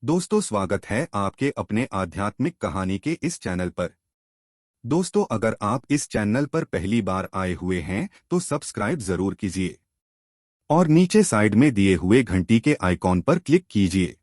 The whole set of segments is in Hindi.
दोस्तों, स्वागत है आपके अपने आध्यात्मिक कहानी के इस चैनल पर। दोस्तों, अगर आप इस चैनल पर पहली बार आए हुए हैं तो सब्सक्राइब जरूर कीजिए और नीचे साइड में दिए हुए घंटी के आइकॉन पर क्लिक कीजिए।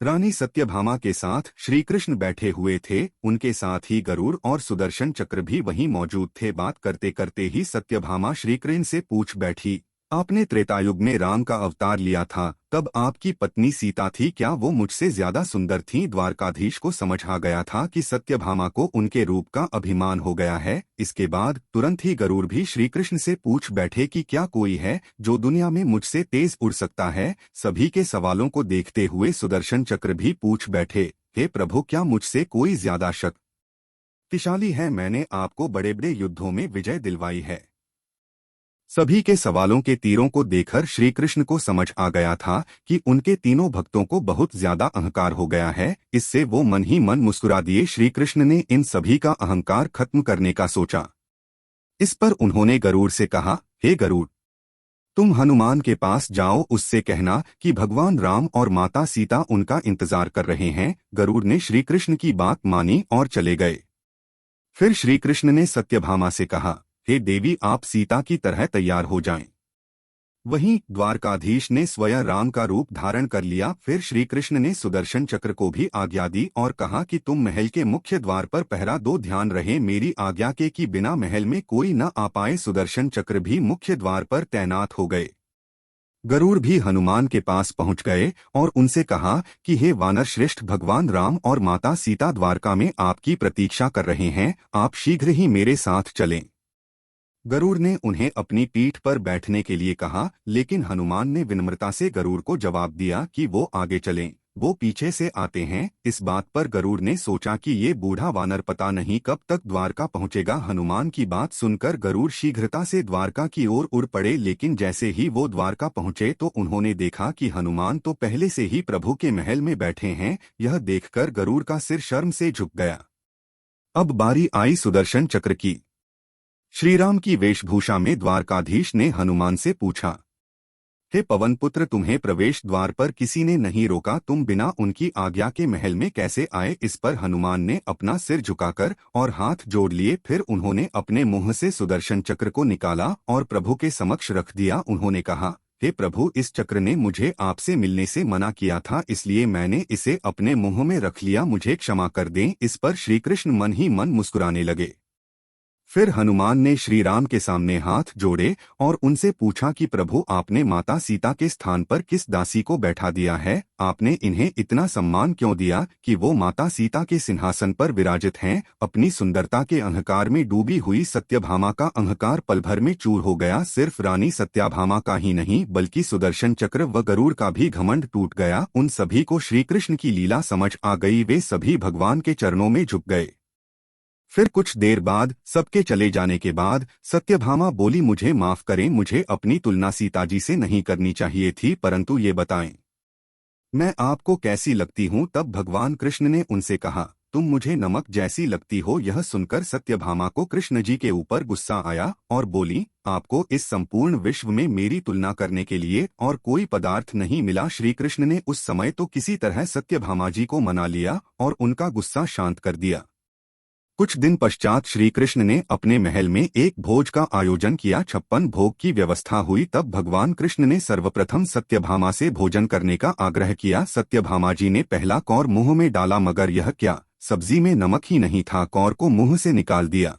रानी सत्यभामा के साथ श्री कृष्ण बैठे हुए थे। उनके साथ ही गरुड़ और सुदर्शन चक्र भी वहीं मौजूद थे। बात करते करते ही सत्यभामा श्री कृष्ण से पूछ बैठी, आपने त्रेतायुग में राम का अवतार लिया था, तब आपकी पत्नी सीता थी, क्या वो मुझसे ज्यादा सुंदर थीं? द्वारकाधीश को समझ आ गया था कि सत्यभामा को उनके रूप का अभिमान हो गया है। इसके बाद तुरंत ही गरुड़ भी श्री कृष्ण से पूछ बैठे कि क्या कोई है जो दुनिया में मुझसे तेज उड़ सकता है? सभी के सवालों को देखते हुए सुदर्शन चक्र भी पूछ बैठे, हे प्रभु, क्या मुझसे कोई ज्यादा शक्तिशाली है? मैंने आपको बड़े बड़े युद्धों में विजय दिलवाई है। सभी के सवालों के तीरों को देखकर श्री कृष्ण को समझ आ गया था कि उनके तीनों भक्तों को बहुत ज्यादा अहंकार हो गया है। इससे वो मन ही मन मुस्कुरा दिए। श्री कृष्ण ने इन सभी का अहंकार खत्म करने का सोचा। इस पर उन्होंने गरुड़ से कहा, हे गरुड़, तुम हनुमान के पास जाओ, उससे कहना कि भगवान राम और माता सीता उनका इंतजार कर रहे हैं। गरुड़ ने श्री कृष्ण की बात मानी और चले गए। फिर श्री कृष्ण ने सत्यभामा से कहा, हे देवी, आप सीता की तरह तैयार हो जाएं। वहीं द्वारकाधीश ने स्वयं राम का रूप धारण कर लिया। फिर श्री कृष्ण ने सुदर्शन चक्र को भी आज्ञा दी और कहा कि तुम महल के मुख्य द्वार पर पहरा दो, ध्यान रहे मेरी आज्ञा के कि बिना महल में कोई न आ पाए। सुदर्शन चक्र भी मुख्य द्वार पर तैनात हो गए। गरुड़ भी हनुमान के पास पहुंच गए और उनसे कहा कि हे वानर श्रेष्ठ, भगवान राम और माता सीता द्वारका में आपकी प्रतीक्षा कर रहे हैं, आप शीघ्र ही मेरे साथ चलें। गरुड़ ने उन्हें अपनी पीठ पर बैठने के लिए कहा, लेकिन हनुमान ने विनम्रता से गरुड़ को जवाब दिया कि वो आगे चलें, वो पीछे से आते हैं। इस बात पर गरुड़ ने सोचा कि ये बूढ़ा वानर पता नहीं कब तक द्वारका पहुंचेगा। हनुमान की बात सुनकर गरुड़ शीघ्रता से द्वारका की ओर उड़ पड़े, लेकिन जैसे ही वो द्वारका पहुंचे तो उन्होंने देखा कि हनुमान तो पहले से ही प्रभु के महल में बैठे हैं। यह देखकर गरुड़ का सिर शर्म से झुक गया। अब बारी आई सुदर्शन चक्र की। श्रीराम की वेशभूषा में द्वारकाधीश ने हनुमान से पूछा, हे पवन पुत्र, तुम्हें प्रवेश द्वार पर किसी ने नहीं रोका, तुम बिना उनकी आज्ञा के महल में कैसे आए? इस पर हनुमान ने अपना सिर झुकाकर और हाथ जोड़ लिए। फिर उन्होंने अपने मुंह से सुदर्शन चक्र को निकाला और प्रभु के समक्ष रख दिया। उन्होंने कहा, हे प्रभु, इस चक्र ने मुझे आपसे मिलने से मना किया था, इसलिए मैंने इसे अपने मुंह में रख लिया, मुझे क्षमा कर दें। इस पर श्रीकृष्ण मन ही मन मुस्कुराने लगे। फिर हनुमान ने श्री राम के सामने हाथ जोड़े और उनसे पूछा कि प्रभु, आपने माता सीता के स्थान पर किस दासी को बैठा दिया है? आपने इन्हें इतना सम्मान क्यों दिया कि वो माता सीता के सिंहासन पर विराजित हैं? अपनी सुंदरता के अहंकार में डूबी हुई सत्यभामा का अहंकार पल भर में चूर हो गया। सिर्फ रानी सत्यभामा का ही नहीं बल्कि सुदर्शन चक्र व गरुड़ का भी घमंड टूट गया। उन सभी को श्री कृष्ण की लीला समझ आ गई। वे सभी भगवान के चरणों में झुक गए। फिर कुछ देर बाद सबके चले जाने के बाद सत्यभामा बोली, मुझे माफ करें, मुझे अपनी तुलना सीताजी से नहीं करनी चाहिए थी, परंतु ये बताएं, मैं आपको कैसी लगती हूँ? तब भगवान कृष्ण ने उनसे कहा, तुम मुझे नमक जैसी लगती हो। यह सुनकर सत्यभामा को कृष्ण जी के ऊपर गुस्सा आया और बोली, आपको इस संपूर्ण विश्व में मेरी तुलना करने के लिए और कोई पदार्थ नहीं मिला? श्री कृष्ण ने उस समय तो किसी तरह सत्यभामा जी को मना लिया और उनका गुस्सा शांत कर दिया। कुछ दिन पश्चात श्री कृष्ण ने अपने महल में एक भोज का आयोजन किया। 56 भोग की व्यवस्था हुई। तब भगवान कृष्ण ने सर्वप्रथम सत्यभामा से भोजन करने का आग्रह किया। सत्यभामा जी ने पहला कौर मुंह में डाला, मगर यह क्या, सब्जी में नमक ही नहीं था। कौर को मुंह से निकाल दिया।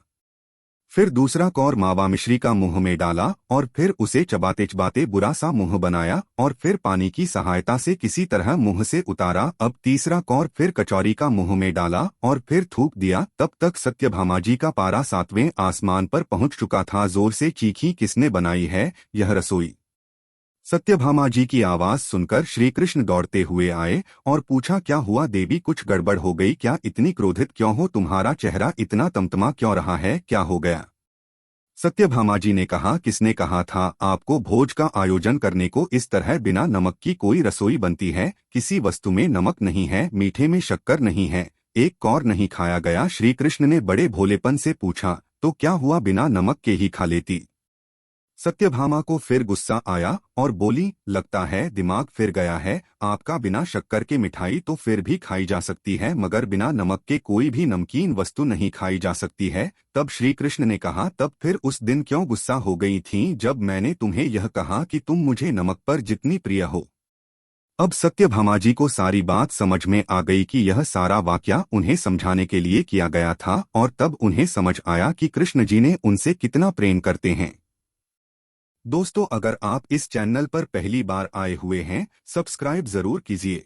फिर दूसरा कौर मावा मिश्री का मुंह में डाला और फिर उसे चबाते चबाते बुरा सा मुंह बनाया और फिर पानी की सहायता से किसी तरह मुंह से उतारा। अब तीसरा कौर फिर कचौरी का मुंह में डाला और फिर थूक दिया। तब तक सत्यभामा जी का पारा 7वें आसमान पर पहुंच चुका था। जोर से चीखी, किसने बनाई है यह रसोई? सत्यभामा जी की आवाज सुनकर श्री कृष्ण दौड़ते हुए आए और पूछा, क्या हुआ देवी, कुछ गड़बड़ हो गई क्या? इतनी क्रोधित क्यों हो? तुम्हारा चेहरा इतना तमतमा क्यों रहा है? क्या हो गया? सत्यभामा जी ने कहा, किसने कहा था आपको भोज का आयोजन करने को? इस तरह बिना नमक की कोई रसोई बनती है? किसी वस्तु में नमक नहीं है, मीठे में शक्कर नहीं है, एक कौर नहीं खाया गया। श्री कृष्ण ने बड़े भोलेपन से पूछा, तो क्या हुआ, बिना नमक के ही खा लेती? सत्यभामा को फिर गुस्सा आया और बोली, लगता है दिमाग फिर गया है आपका। बिना शक्कर के मिठाई तो फिर भी खाई जा सकती है, मगर बिना नमक के कोई भी नमकीन वस्तु नहीं खाई जा सकती है। तब श्री कृष्ण ने कहा, तब फिर उस दिन क्यों गुस्सा हो गई थी जब मैंने तुम्हें यह कहा कि तुम मुझे नमक पर जितनी प्रिय हो। अब सत्यभामा जी को सारी बात समझ में आ गई कि यह सारा वाकया उन्हें समझाने के लिए किया गया था, और तब उन्हें समझ आया कि कृष्ण जी ने उनसे कितना प्रेम करते हैं। दोस्तों, अगर आप इस चैनल पर पहली बार आए हुए हैं, सब्सक्राइब जरूर कीजिए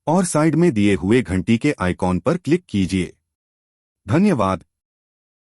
और साइड में दिए हुए घंटी के आइकॉन पर क्लिक कीजिए। धन्यवाद।